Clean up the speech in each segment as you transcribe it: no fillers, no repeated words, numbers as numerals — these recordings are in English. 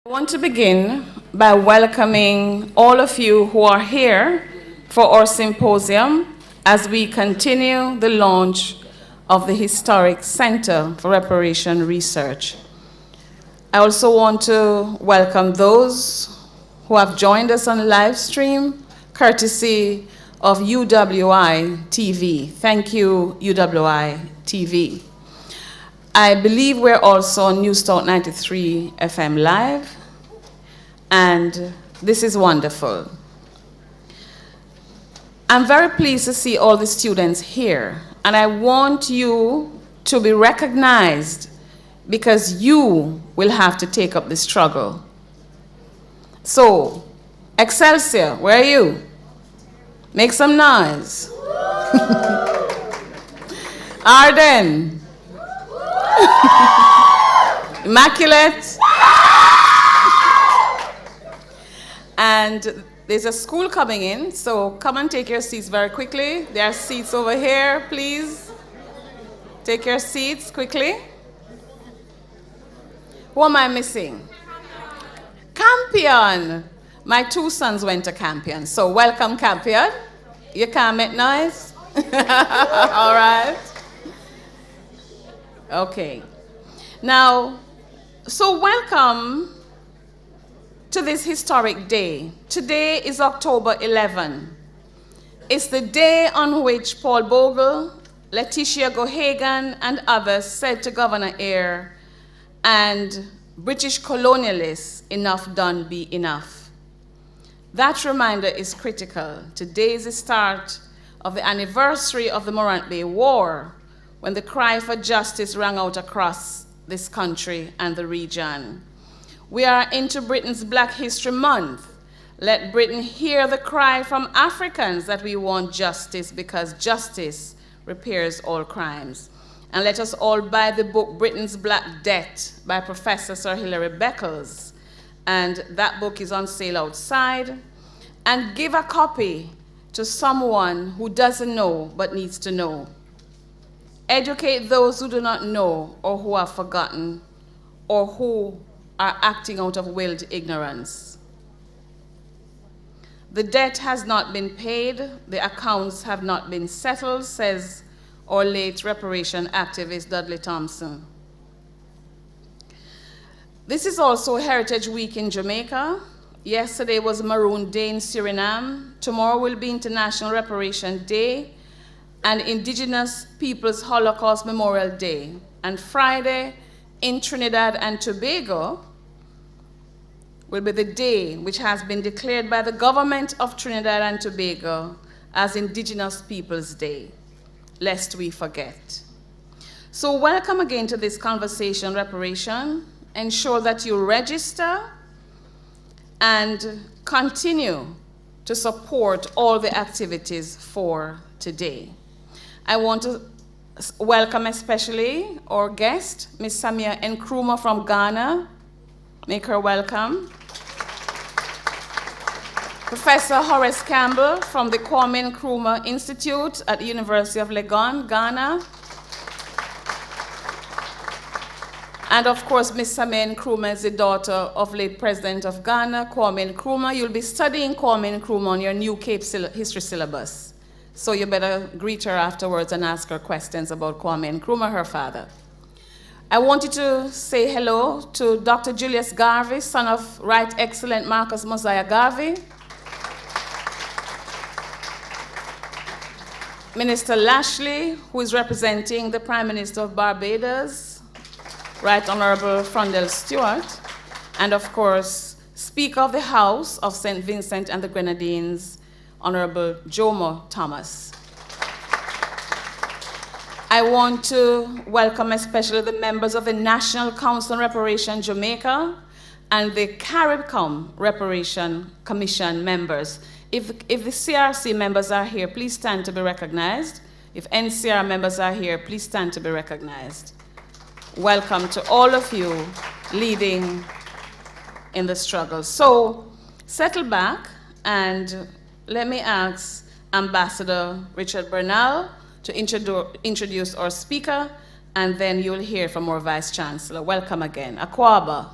I want to begin by welcoming all of you who are here for our symposium as we continue the launch of the Historic Center for Reparation Research. I also want to welcome those who have joined us on live stream, courtesy of UWI TV. Thank you, UWI TV. I believe we're also on New Start 93 FM Live, and this is wonderful. I'm very pleased to see all the students here, and I want you to be recognized because you will have to take up the struggle. So, Excelsior, where are you? Make some noise. Arden. Immaculate. And there's a school coming in, so come and take your seats very quickly. There are seats over here, please. Take your seats quickly. Who am I missing? Campion. My two sons went to Campion, so welcome, Campion. You can't make noise? All right. Okay. Now, so welcome to this historic day. Today is October 11. It's the day on which Paul Bogle, Letitia Gohagan, and others said to Governor Eyre and British colonialists, enough done, be enough. That reminder is critical. Today is the start of the anniversary of the Morant Bay War, when the cry for justice rang out across this country and the region. We are into Britain's Black History Month. Let Britain hear the cry from Africans that we want justice, because justice repairs all crimes. And let us all buy the book Britain's Black Debt by Professor Sir Hilary Beckles. And that book is on sale outside. And give a copy to someone who doesn't know but needs to know. Educate those who do not know or who have forgotten or who are acting out of willed ignorance. The debt has not been paid, the accounts have not been settled, says our late reparation activist Dudley Thompson. This is also Heritage Week in Jamaica. Yesterday was Maroon Day in Suriname. Tomorrow will be International Reparation Day and Indigenous Peoples Holocaust Memorial Day. And Friday in Trinidad and Tobago will be the day which has been declared by the government of Trinidad and Tobago as Indigenous Peoples Day, lest we forget. So welcome again to this conversation, Reparation. Ensure that you register and continue to support all the activities for today. I want to welcome especially our guest, Ms. Samia Nkrumah from Ghana. Make her welcome. Professor Horace Campbell from the Kwame Nkrumah Institute at the University of Legon, Ghana. And of course, Ms. Samia Nkrumah is the daughter of late President of Ghana, Kwame Nkrumah. You'll be studying Kwame Nkrumah on your new Cape history syllabus. So you better greet her afterwards and ask her questions about Kwame Nkrumah, her father. I want you to say hello to Dr. Julius Garvey, son of Right Excellent Marcus Mosiah Garvey. Minister Lashley, who is representing the Prime Minister of Barbados, Right Honorable Frondell Stewart, and of course, Speaker of the House of St. Vincent and the Grenadines, Honorable Jomo Thomas. I want to welcome especially the members of the National Council on Reparation Jamaica and the CARIBCOM Reparation Commission members. If the CRC members are here, please stand to be recognized. If NCR members are here, please stand to be recognized. Welcome to all of you leading in the struggle. So settle back and let me ask Ambassador Richard Bernal to introduce our speaker, and then you'll hear from our Vice Chancellor. Welcome again. Akwaba.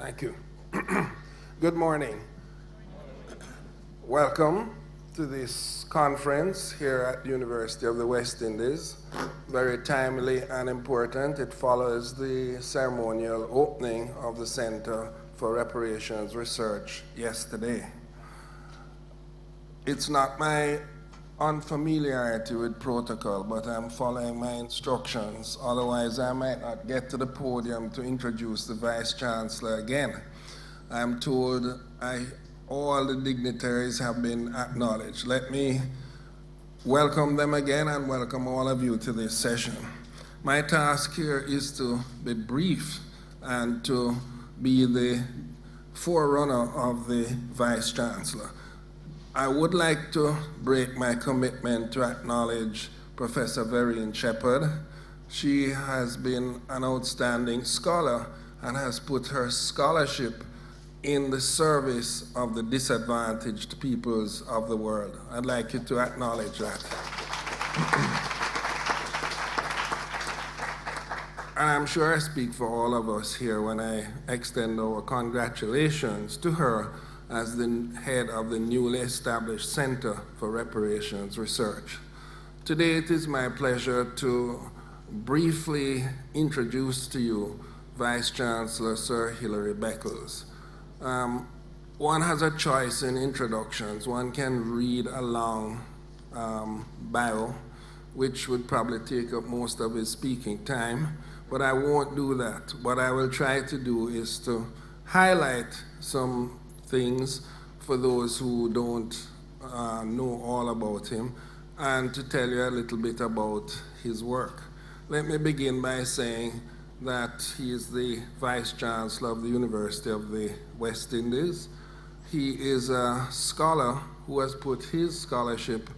Thank you. Good morning. Welcome to this conference here at the University of the West Indies. Very timely and important. It follows the ceremonial opening of the Center for Reparations Research yesterday. It's not my unfamiliarity with protocol, but I'm following my instructions. Otherwise, I might not get to the podium to introduce the Vice Chancellor again. I'm told all the dignitaries have been acknowledged. Let me welcome them again and welcome all of you to this session. My task here is to be brief and to be the forerunner of the Vice Chancellor. I would like to break my commitment to acknowledge Professor Vereen Shepherd. She has been an outstanding scholar and has put her scholarship in the service of the disadvantaged peoples of the world. I'd like you to acknowledge that. And I'm sure I speak for all of us here when I extend our congratulations to her as the head of the newly established Center for Reparations Research. Today it is my pleasure to briefly introduce to you Vice Chancellor Sir Hilary Beckles. One has a choice in introductions. One can read a long bio, which would probably take up most of his speaking time, but I won't do that. What I will try to do is to highlight some things for those who don't know all about him and to tell you a little bit about his work. Let me begin by saying that he is the Vice Chancellor of the University of the West Indies. He is a scholar who has put his scholarship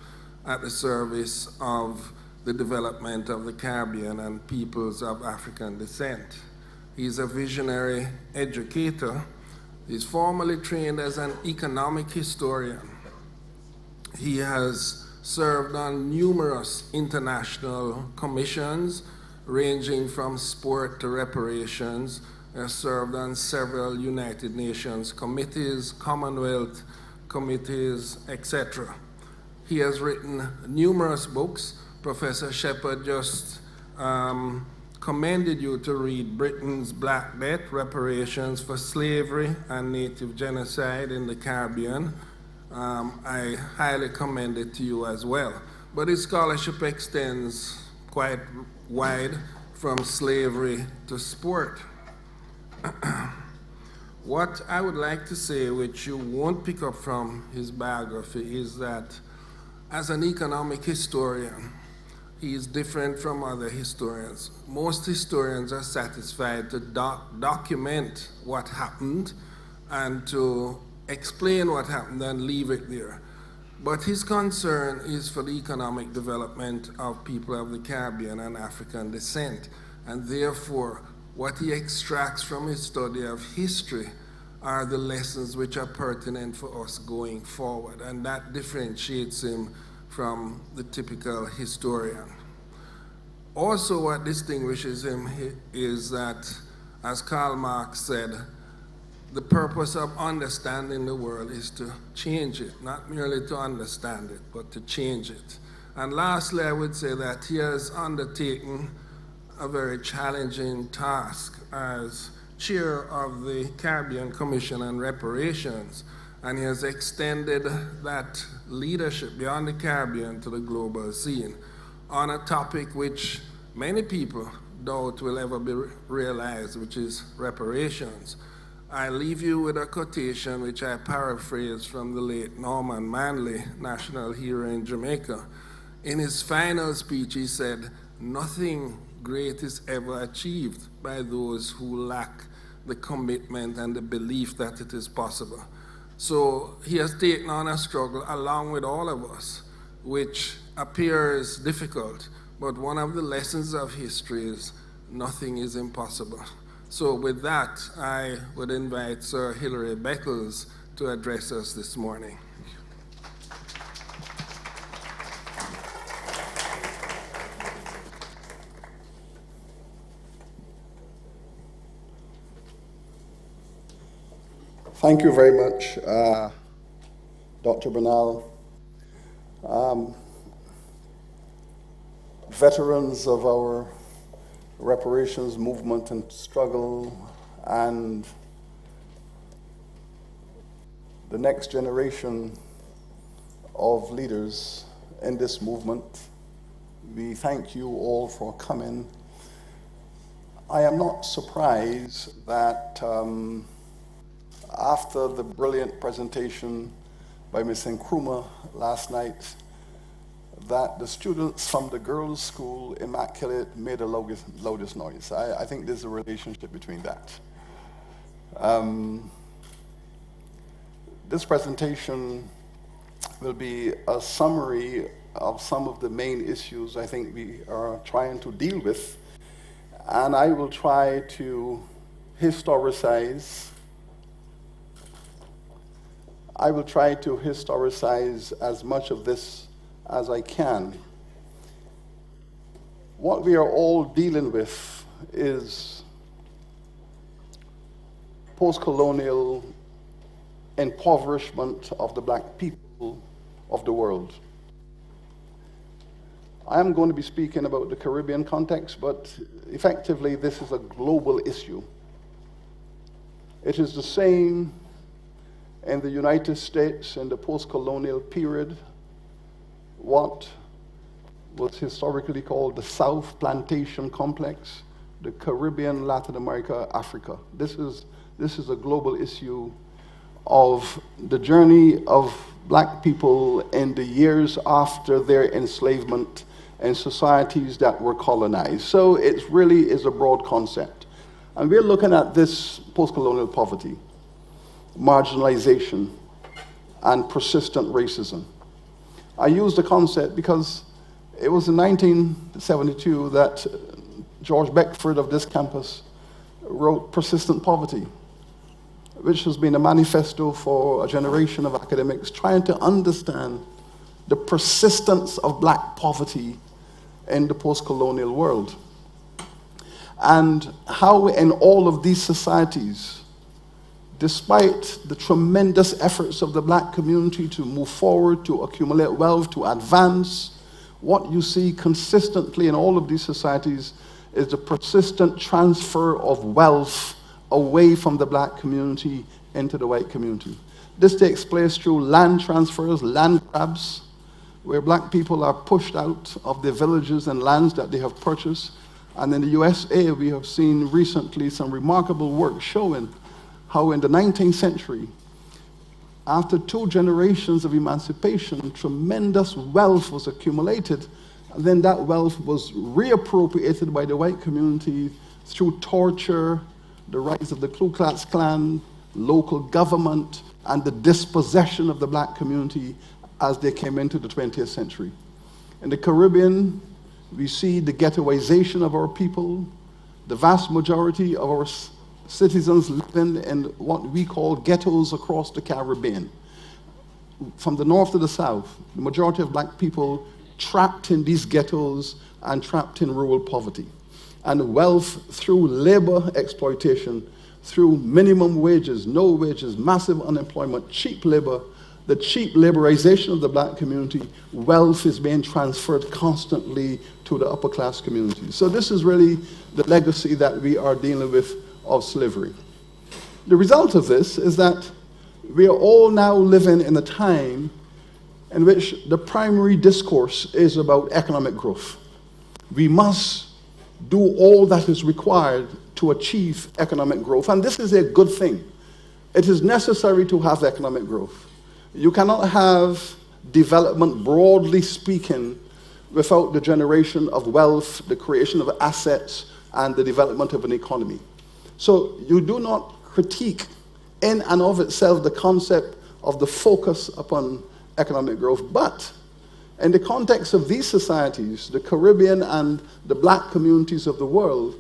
at the service of the development of the Caribbean and peoples of African descent. He's a visionary educator. He's formally trained as an economic historian. He has served on numerous international commissions, ranging from sport to reparations. He has served on several United Nations committees, Commonwealth committees, etc. He has written numerous books. Professor Shepherd just commended you to read Britain's Black Debt, Reparations for Slavery and Native Genocide in the Caribbean. I highly commend it to you as well. But his scholarship extends quite wide, from slavery to sport. What I would like to say, which you won't pick up from his biography, is that as an economic historian, he is different from other historians. Most historians are satisfied to document what happened and to explain what happened and leave it there. But his concern is for the economic development of people of the Caribbean and African descent. And therefore, what he extracts from his study of history are the lessons which are pertinent for us going forward. And that differentiates him from the typical historian. Also, what distinguishes him is that, as Karl Marx said, the purpose of understanding the world is to change it, not merely to understand it, but to change it. And lastly, I would say that he has undertaken a very challenging task as chair of the Caribbean Commission on Reparations, and he has extended that leadership beyond the Caribbean to the global scene on a topic which many people doubt will ever be realized, which is reparations. I leave you with a quotation which I paraphrase from the late Norman Manley, national hero in Jamaica. In his final speech, he said, "Nothing great is ever achieved by those who lack the commitment and the belief that it is possible." So he has taken on a struggle along with all of us, which appears difficult, but one of the lessons of history is nothing is impossible. So with that, I would invite Sir Hilary Beckles to address us this morning. Thank you very much, Dr. Bernal. Veterans of our reparations movement and struggle, and the next generation of leaders in this movement, we thank you all for coming. I am not surprised that after the brilliant presentation by Ms. Nkrumah last night, that the students from the girls' school, Immaculate, made the loudest noise. I think there's a relationship between that. This presentation will be a summary of some of the main issues I think we are trying to deal with, and I will try to historicize as much of this as I can. What we are all dealing with is post-colonial impoverishment of the black people of the world. I am going to be speaking about the Caribbean context, but effectively this is a global issue. It is the same in the United States in the post-colonial period, what was historically called the South Plantation Complex, the Caribbean, Latin America, Africa. This is a global issue of the journey of black people in the years after their enslavement in societies that were colonized. So it really is a broad concept. And we're looking at this post-colonial poverty, marginalization, and persistent racism. I use the concept because it was in 1972 that George Beckford of this campus wrote Persistent Poverty, which has been a manifesto for a generation of academics trying to understand the persistence of black poverty in the post-colonial world, and how in all of these societies, despite the tremendous efforts of the black community to move forward, to accumulate wealth, to advance, what you see consistently in all of these societies is the persistent transfer of wealth away from the black community into the white community. This takes place through land transfers, land grabs, where black people are pushed out of their villages and lands that they have purchased. And in the USA, we have seen recently some remarkable work showing how in the 19th century, after 2 generations of emancipation, tremendous wealth was accumulated, and then that wealth was reappropriated by the white community through torture, the rise of the Ku Klux Klan, local government, and the dispossession of the black community as they came into the 20th century. In the Caribbean, we see the ghettoization of our people. The vast majority of our citizens living in what we call ghettos across the Caribbean. From the north to the south, the majority of black people trapped in these ghettos and trapped in rural poverty. And wealth through labor exploitation, through minimum wages, no wages, massive unemployment, cheap labor, the cheap laborization of the black community, wealth is being transferred constantly to the upper class community. So this is really the legacy that we are dealing with of slavery. The result of this is that we are all now living in a time in which the primary discourse is about economic growth. We must do all that is required to achieve economic growth, and this is a good thing. It is necessary to have economic growth. You cannot have development, broadly speaking, without the generation of wealth, the creation of assets, and the development of an economy. So you do not critique in and of itself the concept of the focus upon economic growth, but in the context of these societies, the Caribbean and the black communities of the world,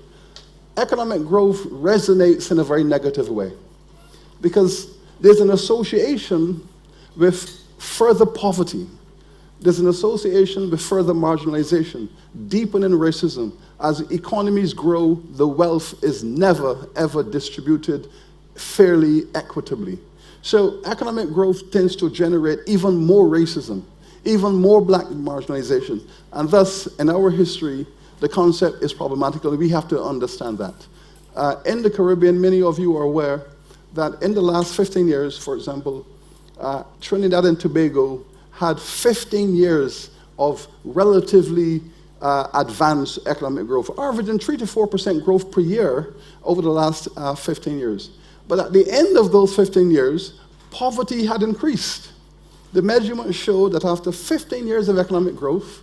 economic growth resonates in a very negative way, because there's an association with further poverty. There's an association with further marginalization, deepening racism. As economies grow, the wealth is never, ever distributed fairly, equitably. So economic growth tends to generate even more racism, even more black marginalization. And thus, in our history, the concept is problematical, and we have to understand that. In the Caribbean, many of you are aware that in the last 15 years, for example, Trinidad and Tobago had 15 years of relatively advanced economic growth, averaging 3 to 4% growth per year over the last 15 years. But at the end of those 15 years, poverty had increased. The measurements showed that after 15 years of economic growth,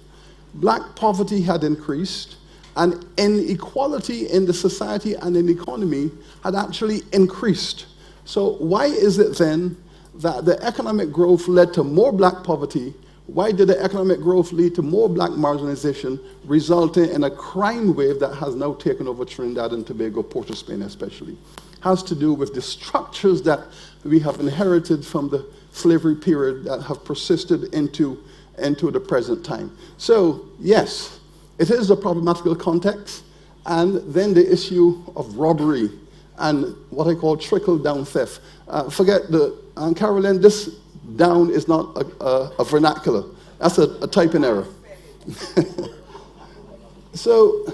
black poverty had increased, and inequality in the society and in the economy had actually increased. So why is it then that the economic growth led to more black poverty? Why did the economic growth lead to more black marginalization, resulting in a crime wave that has now taken over Trinidad and Tobago, Port of Spain especially? Has to do with the structures that we have inherited from the slavery period that have persisted into the present time. So, yes, it is a problematical context, and then the issue of robbery and what I call trickle-down theft. Forget Carolyn, this down is not a vernacular. That's a typing error. So,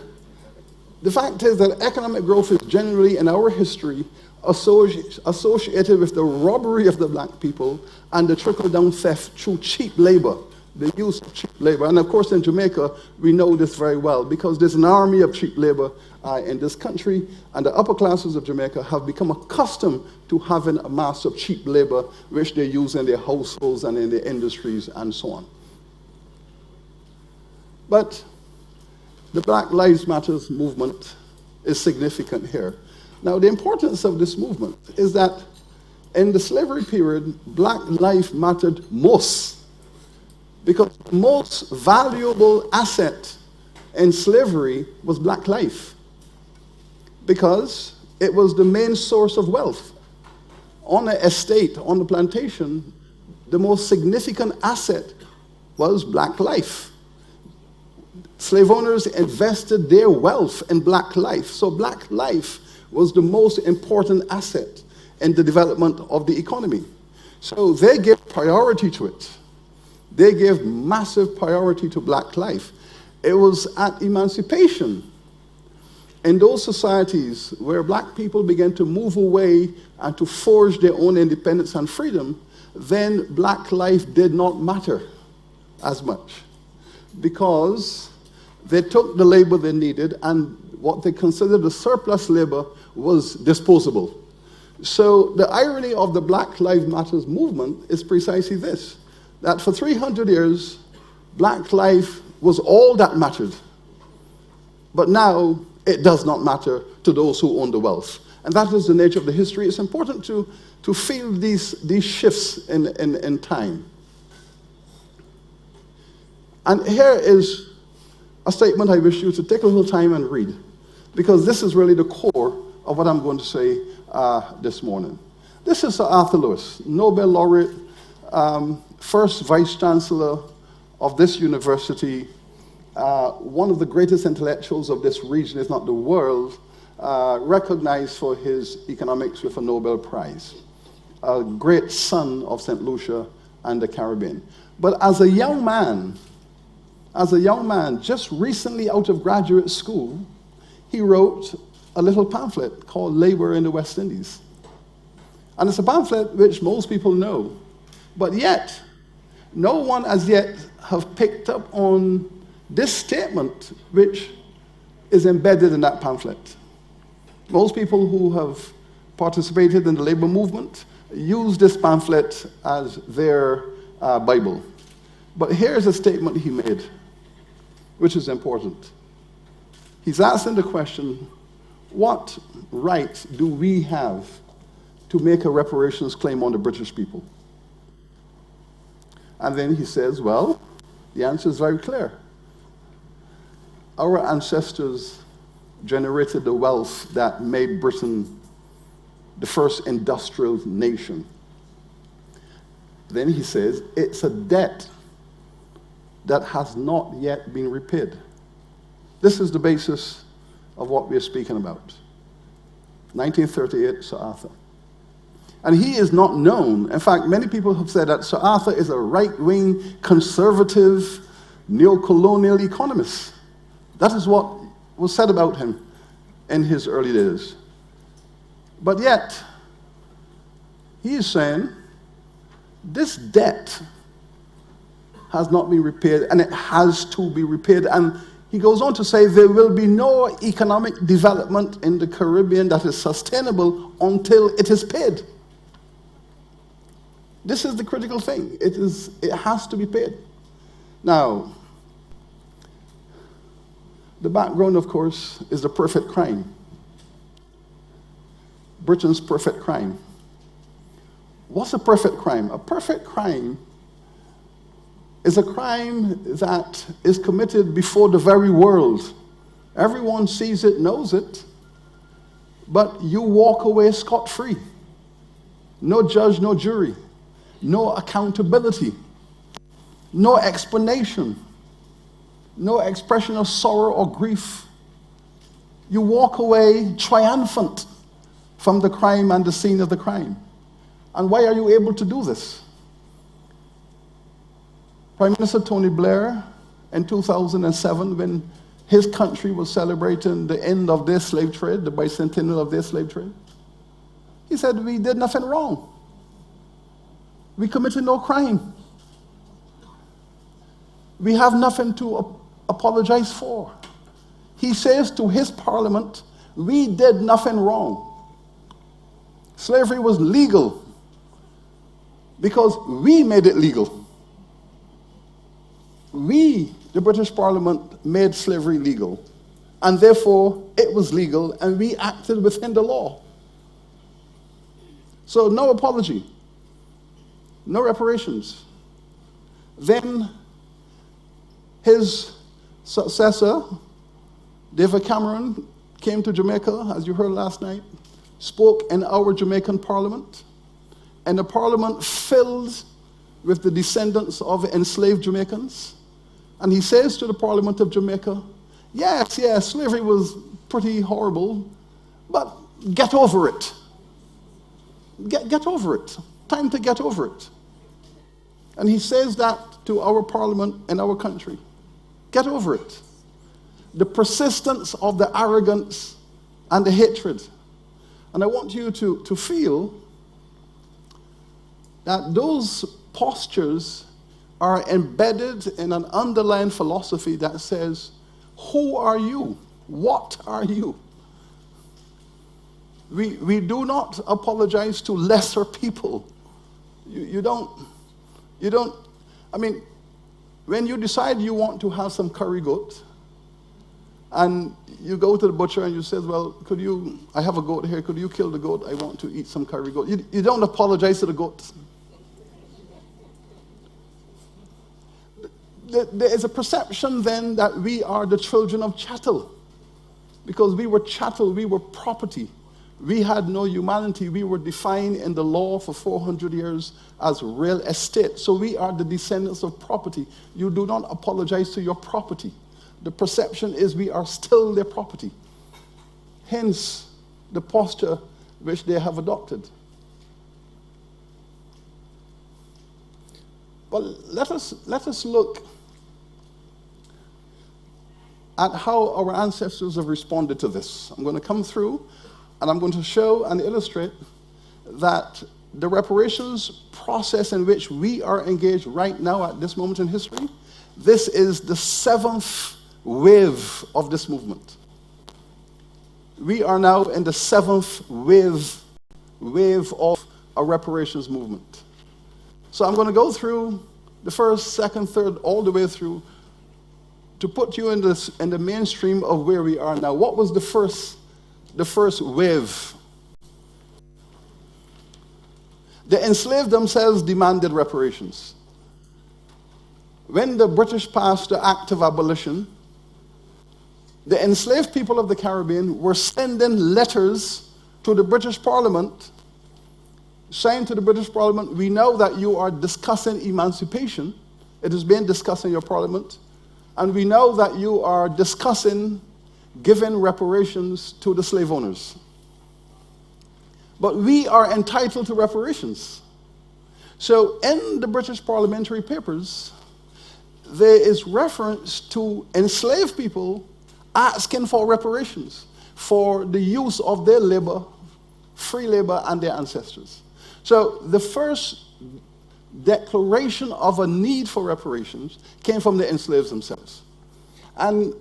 the fact is that economic growth is generally, in our history, associated with the robbery of the black people and the trickle-down theft through cheap labor, the use of cheap labor. And of course, in Jamaica, we know this very well because there's an army of cheap labor in this country, and the upper classes of Jamaica have become accustomed to having a mass of cheap labor, which they use in their households and in their industries and so on. But the Black Lives Matter movement is significant here. Now, the importance of this movement is that in the slavery period, black life mattered most, because the most valuable asset in slavery was black life, because it was the main source of wealth. On an estate, on the plantation, the most significant asset was black life. Slave owners invested their wealth in black life. So black life was the most important asset in the development of the economy. So they gave priority to it. They gave massive priority to black life. It was at emancipation, in those societies where black people began to move away and to forge their own independence and freedom, then black life did not matter as much, because they took the labor they needed, and what they considered the surplus labor was disposable. So the irony of the Black Lives Matter movement is precisely this, that for 300 years, black life was all that mattered. But now, it does not matter to those who own the wealth. And that is the nature of the history. It's important to feel these shifts in time. And here is a statement I wish you to take a little time and read, because this is really the core of what I'm going to say this morning. This is Sir Arthur Lewis, Nobel laureate, first vice-chancellor of this university, one of the greatest intellectuals of this region, if not the world, recognized for his economics with a Nobel Prize, a great son of St. Lucia and the Caribbean. But as a young man, just recently out of graduate school, he wrote a little pamphlet called Labor in the West Indies. And it's a pamphlet which most people know, but yet, no one as yet have picked up on this statement which is embedded in that pamphlet. Most people who have participated in the labor movement use this pamphlet as their Bible. But here's a statement he made, which is important. He's asking the question, what right do we have to make a reparations claim on the British people? And then he says, well, the answer is very clear. Our ancestors generated the wealth that made Britain the first industrial nation. Then he says, it's a debt that has not yet been repaid. This is the basis of what we're speaking about. 1938, Sir Arthur. And he is not known. In fact, many people have said that Sir Arthur is a right-wing, conservative, neo-colonial economist. That is what was said about him in his early days. But yet, he is saying, this debt has not been repaid, and it has to be repaid. And he goes on to say, there will be no economic development in the Caribbean that is sustainable until it is paid. This is the critical thing. It has to be paid. Now, the background, of course, is the perfect crime. Britain's perfect crime. What's a perfect crime? A perfect crime is a crime that is committed before the very world. Everyone sees it, knows it, but you walk away scot-free. No judge, no jury, no accountability, no explanation, no expression of sorrow or grief. You walk away triumphant from the crime and the scene of the crime. And why are you able to do this? Prime Minister Tony Blair, in 2007, when his country was celebrating the end of their slave trade, the bicentennial of their slave trade, he said, we did nothing wrong. We committed no crime. We have nothing to apologize for. He says to his parliament, we did nothing wrong. Slavery was legal because we made it legal. We, the British Parliament, made slavery legal, and therefore it was legal, and we acted within the law. So no apology, no reparations. Then his successor, David Cameron, came to Jamaica, as you heard last night, spoke in our Jamaican Parliament, and the Parliament filled with the descendants of enslaved Jamaicans. And he says to the Parliament of Jamaica, yes, slavery was pretty horrible, but get over it. Get over it. Time to get over it. And he says that to our Parliament and our country. Get over it. The persistence of the arrogance and the hatred. And I want you to feel that those postures are embedded in an underlying philosophy that says, who are you? What are you? We do not apologize to lesser people. You don't, I mean, when you decide you want to have some curry goat, and you go to the butcher and you say, well, I have a goat here, could you kill the goat? I want to eat some curry goat. You don't apologize to the goat. There is a perception then that we are the children of chattel, because we were chattel, we were property. We had no humanity. We were defined in the law for 400 years as real estate. So we are the descendants of property. You do not apologize to your property. The perception is we are still their property. Hence, the posture which they have adopted. But let us look at how our ancestors have responded to this. I'm going to come through and I'm going to show and illustrate that the reparations process in which we are engaged right now at this moment in history, this is the 7th wave of this movement. We are now in the 7th wave of a reparations movement. So I'm going to go through the first, second, third, all the way through to put you in the mainstream of where we are now. What was the first wave? The enslaved themselves demanded reparations. When the British passed the Act of Abolition, the enslaved people of the Caribbean were sending letters to the British Parliament, saying to the British Parliament, we know that you are discussing emancipation. It is being discussed in your Parliament. And we know that you are discussing giving reparations to the slave owners. but we are entitled to reparations. So in the British parliamentary papers, there is reference to enslaved people asking for reparations for the use of their labor, free labor, and their ancestors. So the first declaration of a need for reparations came from the enslaved themselves. And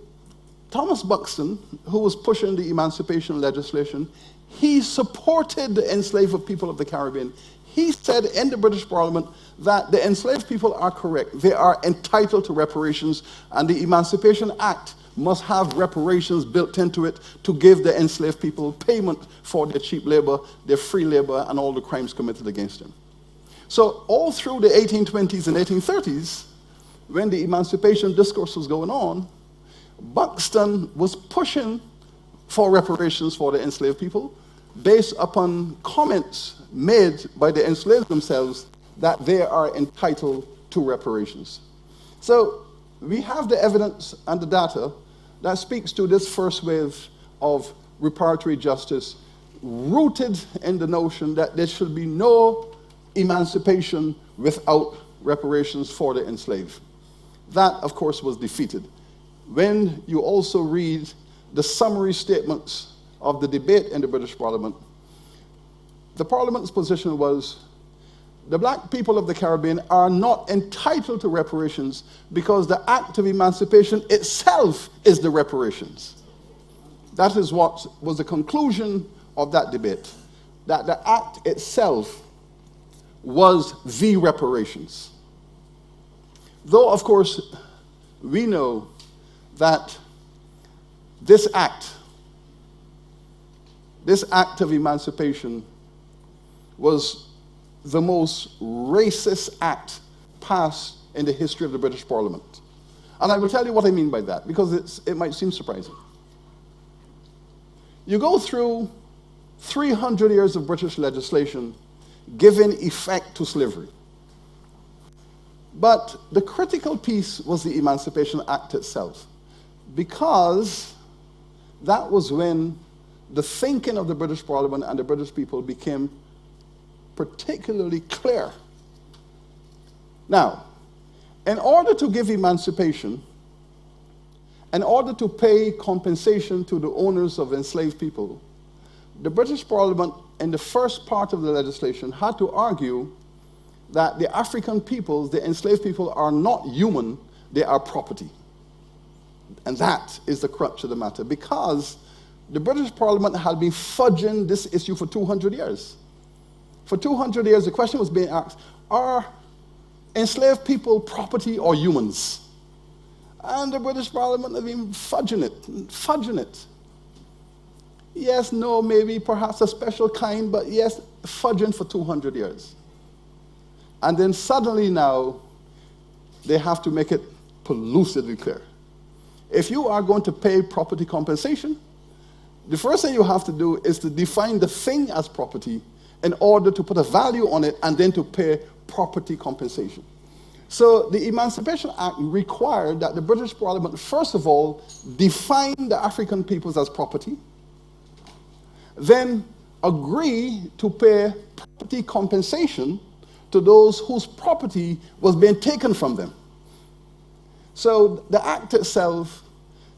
Thomas Buxton, who was pushing the emancipation legislation, he supported the enslaved people of the Caribbean. He said in the British Parliament that the enslaved people are correct. They are entitled to reparations, and the Emancipation Act must have reparations built into it to give the enslaved people payment for their cheap labor, their free labor, and all the crimes committed against them. So all through the 1820s and 1830s, when the emancipation discourse was going on, Buxton was pushing for reparations for the enslaved people based upon comments made by the enslaved themselves that they are entitled to reparations. So we have the evidence and the data that speaks to this first wave of reparatory justice, rooted in the notion that there should be no emancipation without reparations for the enslaved. That, of course, was defeated. When you also read the summary statements of the debate in the British Parliament, the Parliament's position was the black people of the Caribbean are not entitled to reparations because the act of emancipation itself is the reparations. That is what was the conclusion of that debate, that the act itself was the reparations. Though, of course, we know that this act of emancipation was the most racist act passed in the history of the British Parliament. And I will tell you what I mean by that, because it might seem surprising. You go through 300 years of British legislation giving effect to slavery. But the critical piece was the Emancipation Act itself, because that was when the thinking of the British Parliament and the British people became particularly clear. Now, in order to give emancipation, in order to pay compensation to the owners of enslaved people, the British Parliament, in the first part of the legislation, had to argue that the African peoples, the enslaved people, are not human, they are property. And that is the crux of the matter, because the British Parliament had been fudging this issue for 200 years. For 200 years, the question was being asked, are enslaved people property or humans? And the British Parliament had been fudging it. Yes, no, maybe, perhaps a special kind, but yes, fudging for 200 years. And then suddenly now, they have to make it lucidly clear. If you are going to pay property compensation, the first thing you have to do is to define the thing as property in order to put a value on it and then to pay property compensation. So the Emancipation Act required that the British Parliament, first of all, define the African peoples as property, then agree to pay property compensation to those whose property was being taken from them. So the act itself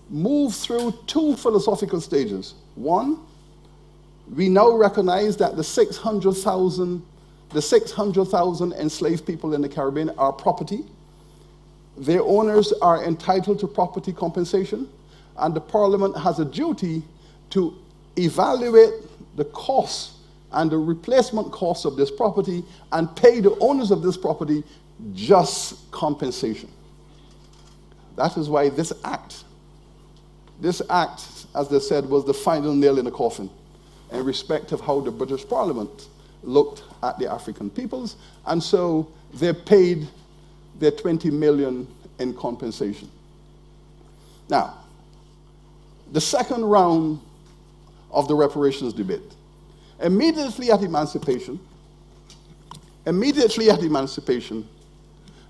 moved through two philosophical stages. One, we now recognize that the 600,000 enslaved people in the Caribbean are property. Their owners are entitled to property compensation, and the Parliament has a duty to evaluate the cost and the replacement cost of this property and pay the owners of this property just compensation. That is why this act, as they said, was the final nail in the coffin in respect of how the British Parliament looked at the African peoples, and so they paid their 20 million in compensation. Now, the second round of the reparations debate. Immediately at emancipation,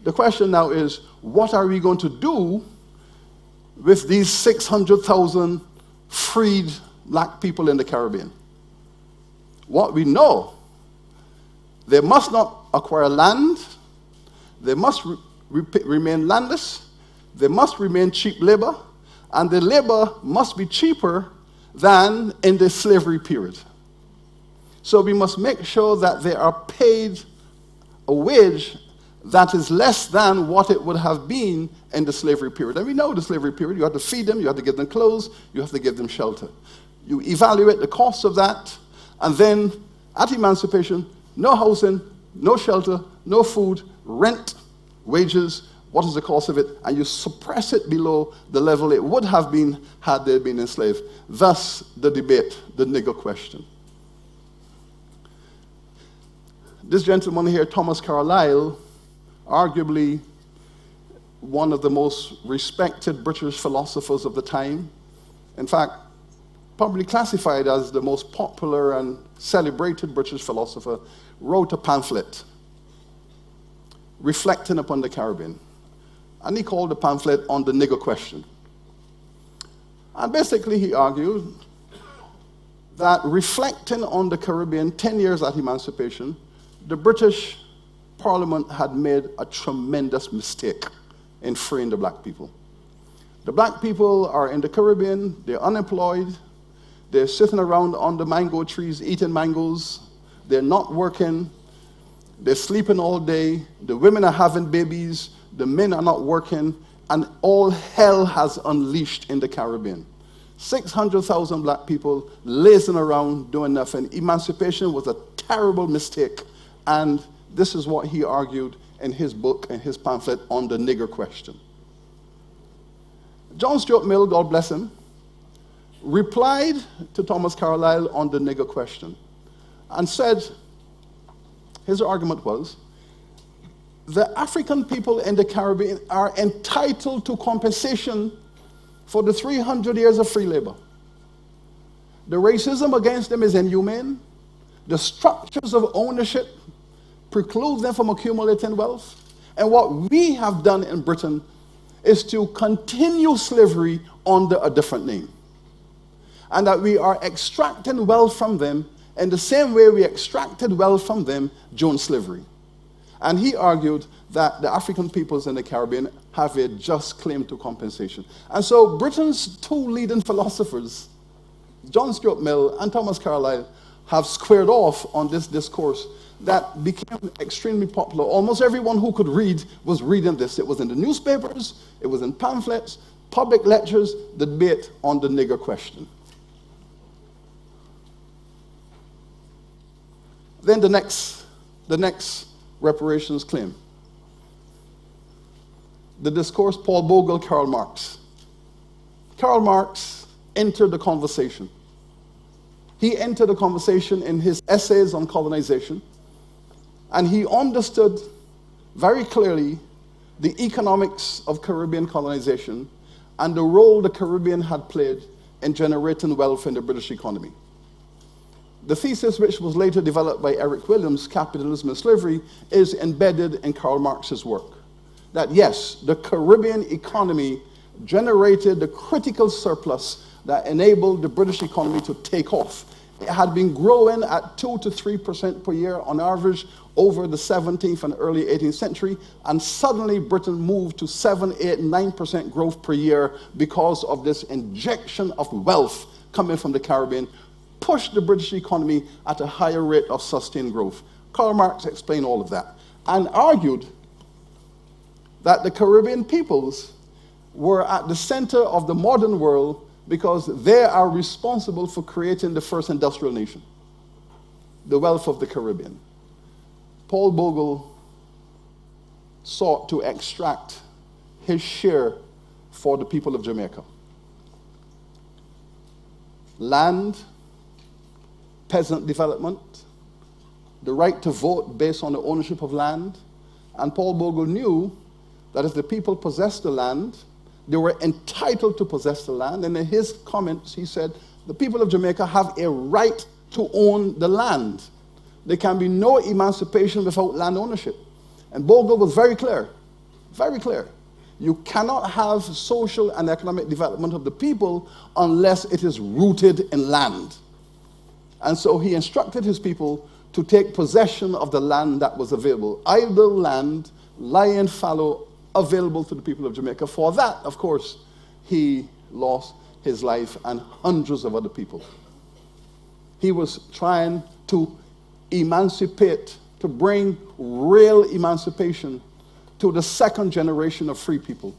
the question now is, what are we going to do with these 600,000 freed black people in the Caribbean? what we know, they must not acquire land, they must remain landless, they must remain cheap labor, and the labor must be cheaper than in the slavery period. So we must make sure that they are paid a wage that is less than what it would have been in the slavery period. And we know the slavery period, you have to feed them, you have to give them clothes, you have to give them shelter. You evaluate the cost of that, and then at emancipation, no housing, no shelter, no food, rent, wages, what is the cost of it? And you suppress it below the level it would have been had they been enslaved. Thus, the debate, the nigger question. This gentleman here, Thomas Carlyle, arguably one of the most respected British philosophers of the time, in fact, probably classified as the most popular and celebrated British philosopher, wrote a pamphlet reflecting upon the Caribbean. And he called the pamphlet On the Nigger Question. And basically he argued that reflecting on the Caribbean 10 years at emancipation, the British Parliament had made a tremendous mistake in freeing the black people. The black people are in the Caribbean, they're unemployed, they're sitting around under mango trees eating mangoes, they're not working, they're sleeping all day, the women are having babies, the men are not working, and all hell has unleashed in the Caribbean. 600,000 black people lazing around doing nothing. Emancipation was a terrible mistake, and this is what he argued in his book and his pamphlet On the Nigger Question. John Stuart Mill, God bless him, replied to Thomas Carlyle on the nigger question and said, his argument was, the African people in the Caribbean are entitled to compensation for the 300 years of free labor. The racism against them is inhumane. The structures of ownership preclude them from accumulating wealth. And what we have done in Britain is to continue slavery under a different name. And that we are extracting wealth from them in the same way we extracted wealth from them during slavery. And he argued that the African peoples in the Caribbean have a just claim to compensation. And so Britain's two leading philosophers, John Stuart Mill and Thomas Carlyle, have squared off on this discourse that became extremely popular. Almost everyone who could read was reading this. It was in the newspapers, it was in pamphlets, public lectures, the debate on the nigger question. Then the next reparations claim. The discourse, Paul Bogle, Karl Marx. Karl Marx entered the conversation. He entered the conversation in his essays on colonization, and he understood very clearly the economics of Caribbean colonization and the role the Caribbean had played in generating wealth in the British economy. The thesis, which was later developed by Eric Williams, Capitalism and Slavery, is embedded in Karl Marx's work. That yes, the Caribbean economy generated the critical surplus that enabled the British economy to take off. It had been growing at 2 to 3% per year on average over the 17th and early 18th century, and suddenly Britain moved to 7, 8, 9% growth per year because of this injection of wealth coming from the Caribbean, pushed the British economy at a higher rate of sustained growth. Karl Marx explained all of that and argued that the Caribbean peoples were at the center of the modern world because they are responsible for creating the first industrial nation, the wealth of the Caribbean. Paul Bogle sought to extract his share for the people of Jamaica. Land, peasant development, the right to vote based on the ownership of land. And Paul Bogle knew that if the people possessed the land, they were entitled to possess the land. And in his comments, he said, the people of Jamaica have a right to own the land. There can be no emancipation without land ownership. And Bogle was very clear, very clear. You cannot have social and economic development of the people unless it is rooted in land. And so he instructed his people to take possession of the land that was available. Idle land, lying fallow, available to the people of Jamaica. For that, of course, he lost his life and hundreds of other people. He was trying to emancipate, to bring real emancipation to the second generation of free people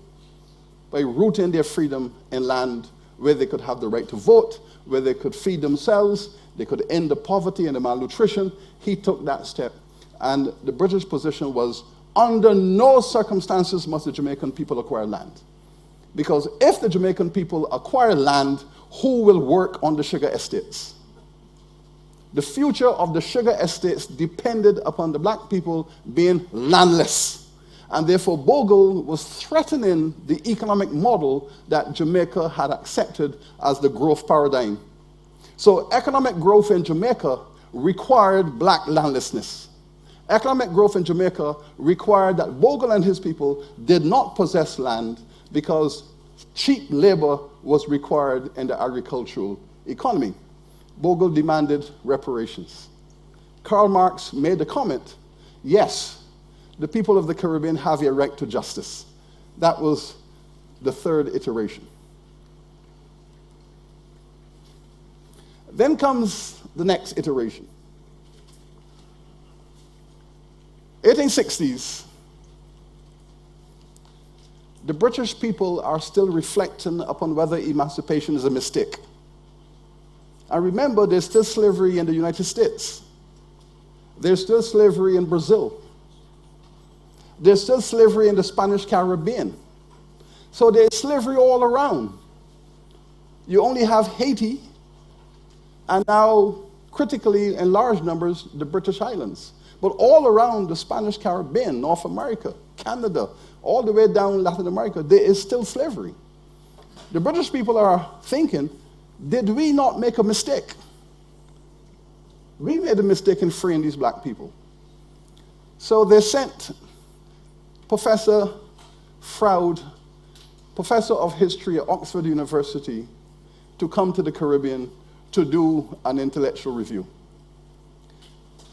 by rooting their freedom in land where they could have the right to vote, where they could feed themselves, they could end the poverty and the malnutrition. He took that step. And the British position was, under no circumstances must the Jamaican people acquire land. Because if the Jamaican people acquire land, who will work on the sugar estates? The future of the sugar estates depended upon the black people being landless. And therefore, Bogle was threatening the economic model that Jamaica had accepted as the growth paradigm. So economic growth in Jamaica required black landlessness. Economic growth in Jamaica required that Bogle and his people did not possess land because cheap labor was required in the agricultural economy. Bogle demanded reparations. Karl Marx made the comment, yes, the people of the Caribbean have a right to justice. That was the third iteration. Then comes the next iteration. 1860s, the British people are still reflecting upon whether emancipation is a mistake. And remember, there's still slavery in the United States. There's still slavery in Brazil. There's still slavery in the Spanish Caribbean. So there's slavery all around. You only have Haiti, and now, critically, in large numbers, the British Islands. But all around the Spanish Caribbean, North America, Canada, all the way down Latin America, there is still slavery. The British people are thinking, did we not make a mistake? We made a mistake in freeing these black people. So they sent Professor Froude, professor of history at Oxford University, to come to the Caribbean to do an intellectual review.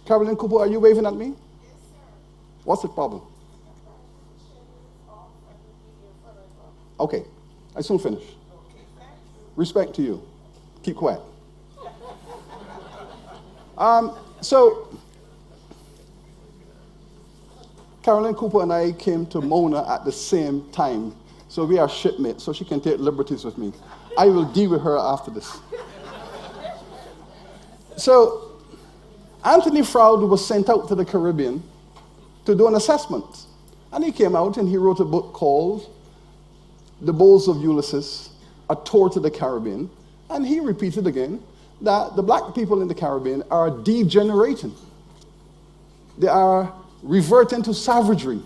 Carolyn Cooper, are you waving at me? Yes, sir. What's the problem? Okay, I soon finish. Respect to you. Keep quiet. So, Carolyn Cooper and I came to Mona at the same time, so we are shipmates, so she can take liberties with me. I will deal with her after this. So, Anthony Froude was sent out to the Caribbean to do an assessment. And he came out and he wrote a book called The Bulls of Ulysses, A Tour to the Caribbean. And he repeated again that the black people in the Caribbean are degenerating. They are reverting to savagery.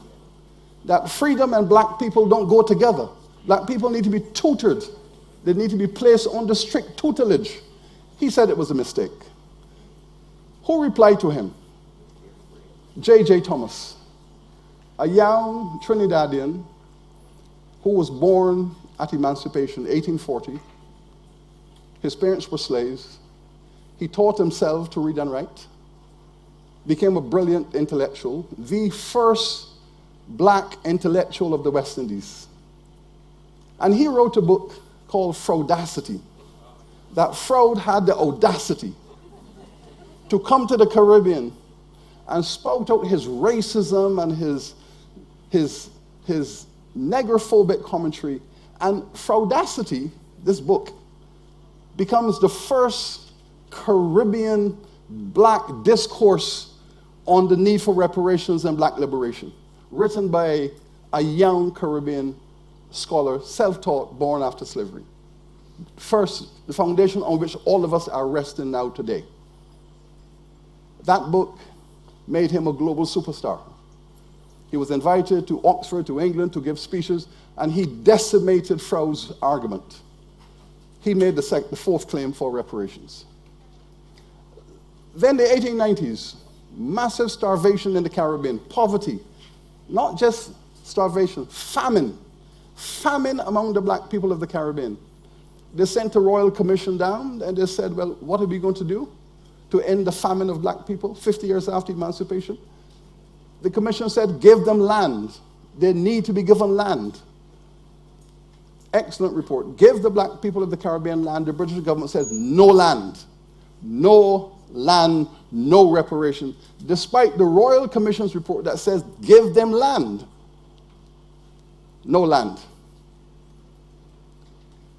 That freedom and black people don't go together. Black people need to be tutored. They need to be placed under strict tutelage. He said it was a mistake. Who replied to him? J.J. Thomas, a young Trinidadian who was born at emancipation, 1840. His parents were slaves. He taught himself to read and write, became a brilliant intellectual, the first black intellectual of the West Indies. And he wrote a book called Fraudacity, that Froude had the audacity to come to the Caribbean and spout out his racism and his negrophobic commentary. And Fraudacity, this book, becomes the first Caribbean black discourse on the need for reparations and black liberation, written by a young Caribbean scholar, self-taught, born after slavery. First, the foundation on which all of us are resting now today. That book made him a global superstar. He was invited to Oxford, to England, to give speeches, and he decimated Froude's argument. He made the fourth claim for reparations. Then the 1890s, massive starvation in the Caribbean, poverty, not just starvation, famine among the black people of the Caribbean. They sent a royal commission down, and they said, well, what are we going to do? to end the famine of black people 50 years after emancipation? The commission said, give them land. They need to be given land. Excellent report. Give the black people of the Caribbean land. The British government says, no land. No land, no reparation. Despite the Royal Commission's report that says, give them land. No land.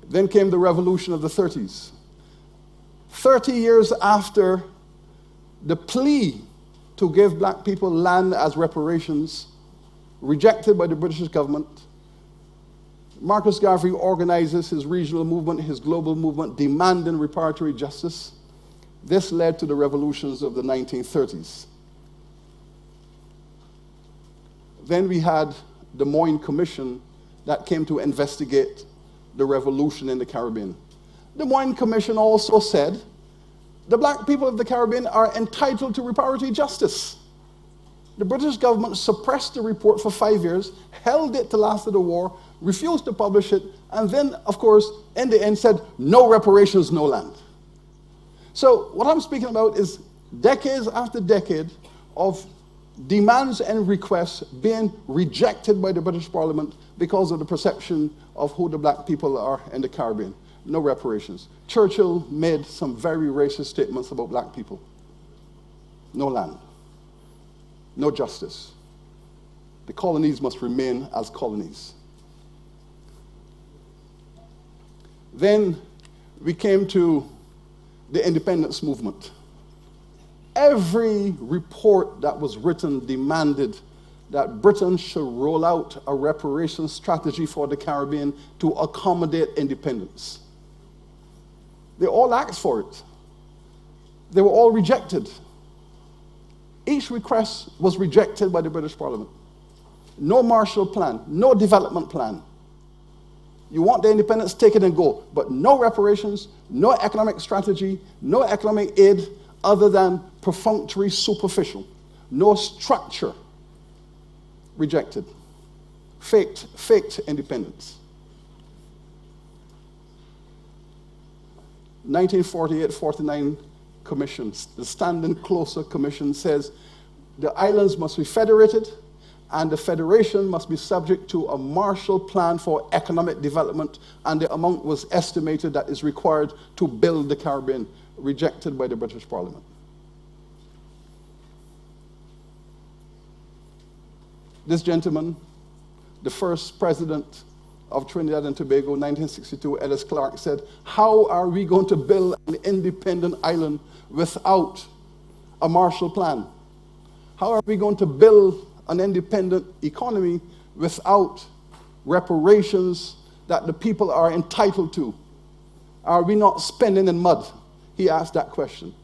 Then came the revolution of the 30s. 30 years after the plea to give black people land as reparations, rejected by the British government, Marcus Garvey organizes his regional movement, his global movement, demanding reparatory justice. This led to the revolutions of the 1930s. Then we had the Moyne Commission that came to investigate the revolution in the Caribbean. The Moyne Commission also said the black people of the Caribbean are entitled to reparatory justice. The British government suppressed the report for 5 years, held it till after the war, refused to publish it, and then, of course, in the end said, no reparations, no land. So what I'm speaking about is decades after decade of demands and requests being rejected by the British Parliament because of the perception of who the black people are in the Caribbean. No reparations. Churchill made some very racist statements about black people. No land. No justice. The colonies must remain as colonies. Then we came to the independence movement. Every report that was written demanded that Britain should roll out a reparations strategy for the Caribbean to accommodate independence. They all asked for it. They were all rejected. Each request was rejected by the British Parliament. No Marshall Plan, no development plan. You want the independence, take it and go. But no reparations, no economic strategy, no economic aid other than perfunctory, superficial. No structure. Rejected. Faked independence. 1948-49 Commission, the Standing Closer Commission says the islands must be federated and the federation must be subject to a Marshall Plan for economic development, and the amount was estimated that is required to build the Caribbean, rejected by the British Parliament. This gentleman, the first president of Trinidad and Tobago, 1962, Ellis Clark, said, how are we going to build an independent island without a Marshall Plan? How are we going to build an independent economy without reparations that the people are entitled to? Are we not spending in mud? He asked that question.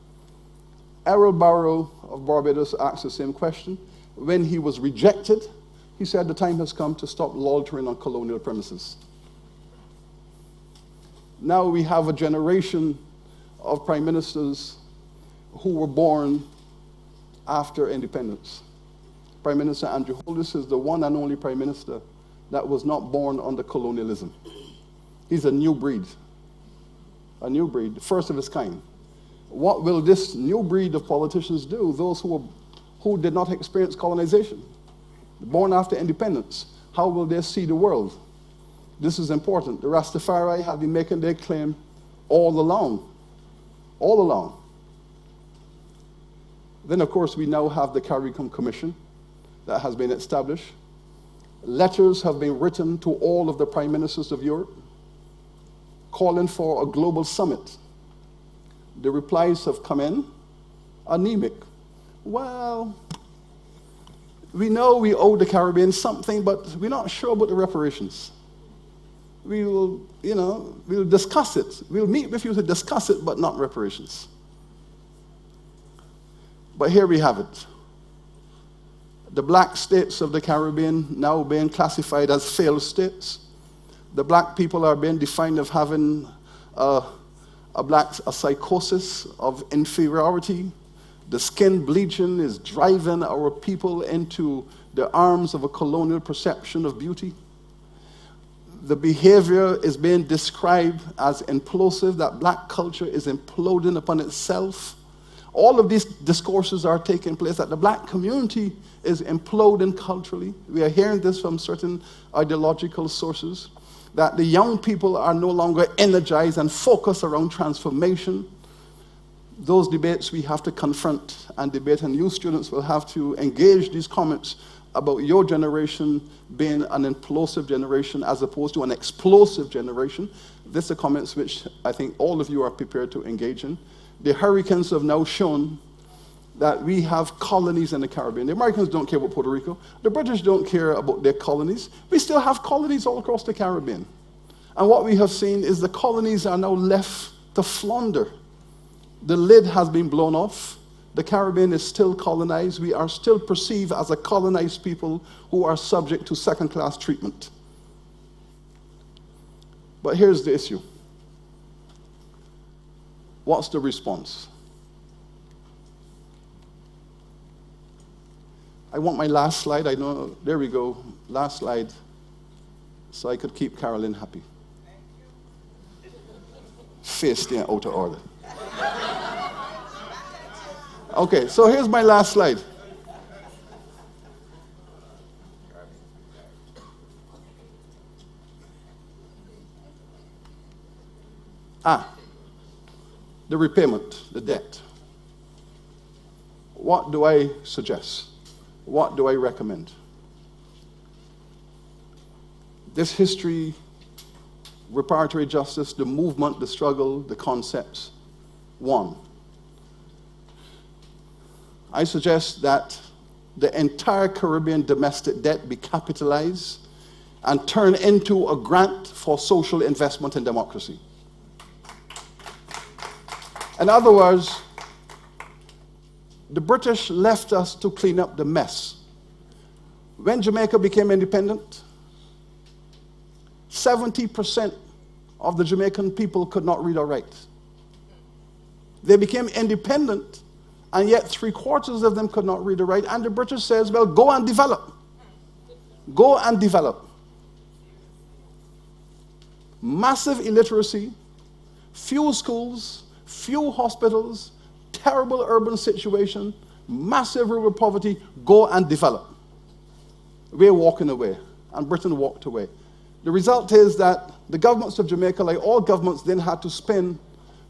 Errol Barrow of Barbados asked the same question. When he was rejected, he said the time has come to stop loitering on colonial premises. Now we have a generation of prime ministers who were born after independence. Prime Minister Andrew Holness is the one and only prime minister that was not born under colonialism. He's a new breed, the first of his kind. What will this new breed of politicians do, those who did not experience colonization, born after independence? How will they see the world? This is important. The Rastafari have been making their claim all along. Then, of course, we now have the CARICOM Commission that has been established. Letters have been written to all of the prime ministers of Europe calling for a global summit. The replies have come in anemic. Well, we know we owe the Caribbean something, but we're not sure about the reparations. We'll discuss it. We'll meet with you to discuss it, but not reparations. But here we have it. The black states of the Caribbean now being classified as failed states. The black people are being defined as having a psychosis of inferiority. The skin bleaching is driving our people into the arms of a colonial perception of beauty. The behavior is being described as implosive, that black culture is imploding upon itself. All of these discourses are taking place, that the black community is imploding culturally. We are hearing this from certain ideological sources, that the young people are no longer energized and focused around transformation. Those debates we have to confront and debate, and you students will have to engage these comments about your generation being an implosive generation as opposed to an explosive generation. These are comments which I think all of you are prepared to engage in. The hurricanes have now shown that we have colonies in the Caribbean. The Americans don't care about Puerto Rico. The British don't care about their colonies. We still have colonies all across the Caribbean. And what we have seen is the colonies are now left to flounder. The lid has been blown off. The Caribbean is still colonized. We are still perceived as a colonized people who are subject to second-class treatment. But here's the issue. What's the response? I want my last slide. I know, there we go, last slide, so I could keep Carolyn happy. Face staying out of order. Okay, so here's my last slide. The repayment, the debt. What do I suggest? What do I recommend? This history, reparatory justice, the movement, the struggle, the concepts. One, I suggest that the entire Caribbean domestic debt be capitalized and turned into a grant for social investment in democracy. In other words, the British left us to clean up the mess. When Jamaica became independent, 70% of the Jamaican people could not read or write. They became independent, and yet 3/4 of them could not read or write. And the British says, well, go and develop. Go and develop. Massive illiteracy, few schools, few hospitals, terrible urban situation, massive rural poverty. Go and develop. We're walking away, and Britain walked away. The result is that the governments of Jamaica, like all governments, then had to spend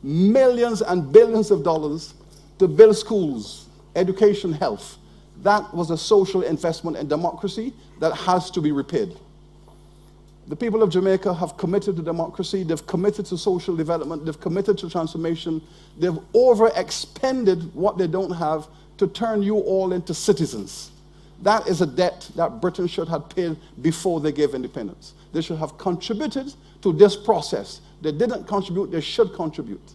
millions and billions of dollars to build schools, education, health. That was a social investment in democracy that has to be repaid. The people of Jamaica have committed to democracy, they've committed to social development, they've committed to transformation, they've overexpended what they don't have to turn you all into citizens. That is a debt that Britain should have paid before they gave independence. They should have contributed to this process. They didn't contribute, they should contribute.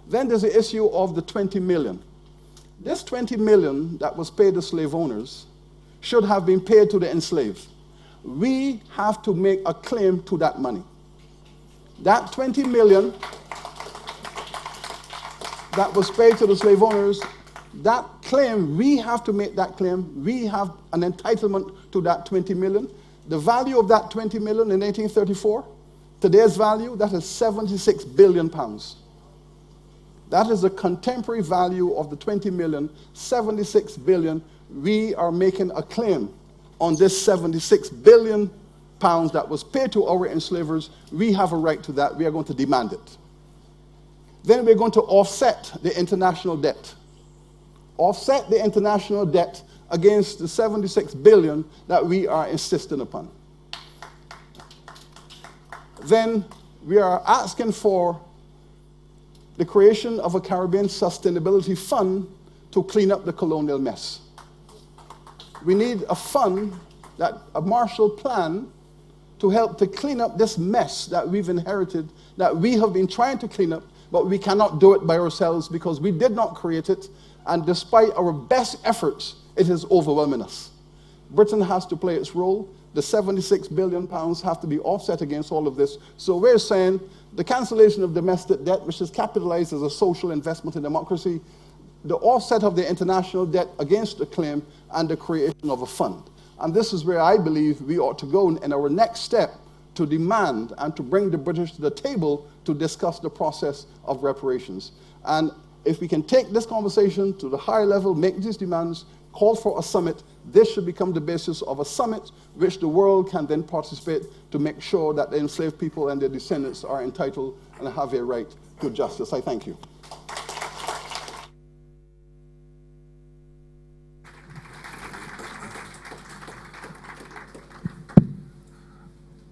Then there's the issue of the 20 million. This 20 million that was paid to slave owners should have been paid to the enslaved. We have to make a claim to that money. That 20 million that was paid to the slave owners, that claim, we have to make that claim. We have an entitlement to that 20 million. The value of that 20 million in 1834, today's value, that is 76 billion pounds. That is the contemporary value of the 20 million, 76 billion. We are making a claim on this 76 billion pounds that was paid to our enslavers. We have a right to that. We are going to demand it. Then we're going to offset the international debt. Offset the international debt against the 76 billion that we are insisting upon. Then we are asking for the creation of a Caribbean Sustainability Fund to clean up the colonial mess. We need a fund, a Marshall Plan, to help to clean up this mess that we've inherited, that we have been trying to clean up, but we cannot do it by ourselves because we did not create it, and despite our best efforts, it is overwhelming us. Britain has to play its role. The 76 billion pounds have to be offset against all of this. So we're saying the cancellation of domestic debt, which is capitalized as a social investment in democracy, the offset of the international debt against the claim, and the creation of a fund. And this is where I believe we ought to go in our next step to demand and to bring the British to the table to discuss the process of reparations. And If we can take this conversation to the higher level, make these demands, call for a summit, this should become the basis of a summit which the world can then participate to make sure that the enslaved people and their descendants are entitled and have a right to justice. I thank you.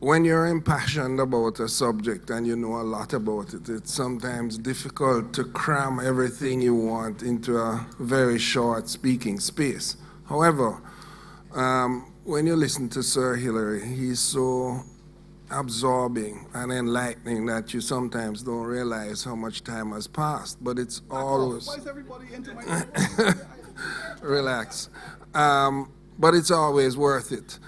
When you're impassioned about a subject and you know a lot about it, it's sometimes difficult to cram everything you want into a very short speaking space. However, when you listen to Sir Hilary, he's so absorbing and enlightening that you sometimes don't realize how much time has passed. But it's always... Why is everybody into my... Relax. But it's always worth it.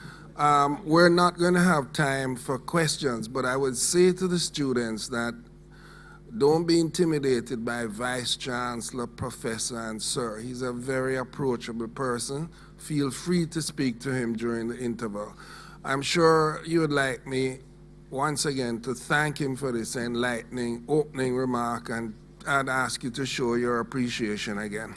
We're not going to have time for questions, but I would say to the students that don't be intimidated by Vice Chancellor, Professor, and Sir. He's a very approachable person. Feel free to speak to him during the interval. I'm sure you would like me, once again, to thank him for this enlightening opening remark, and I'd ask you to show your appreciation again.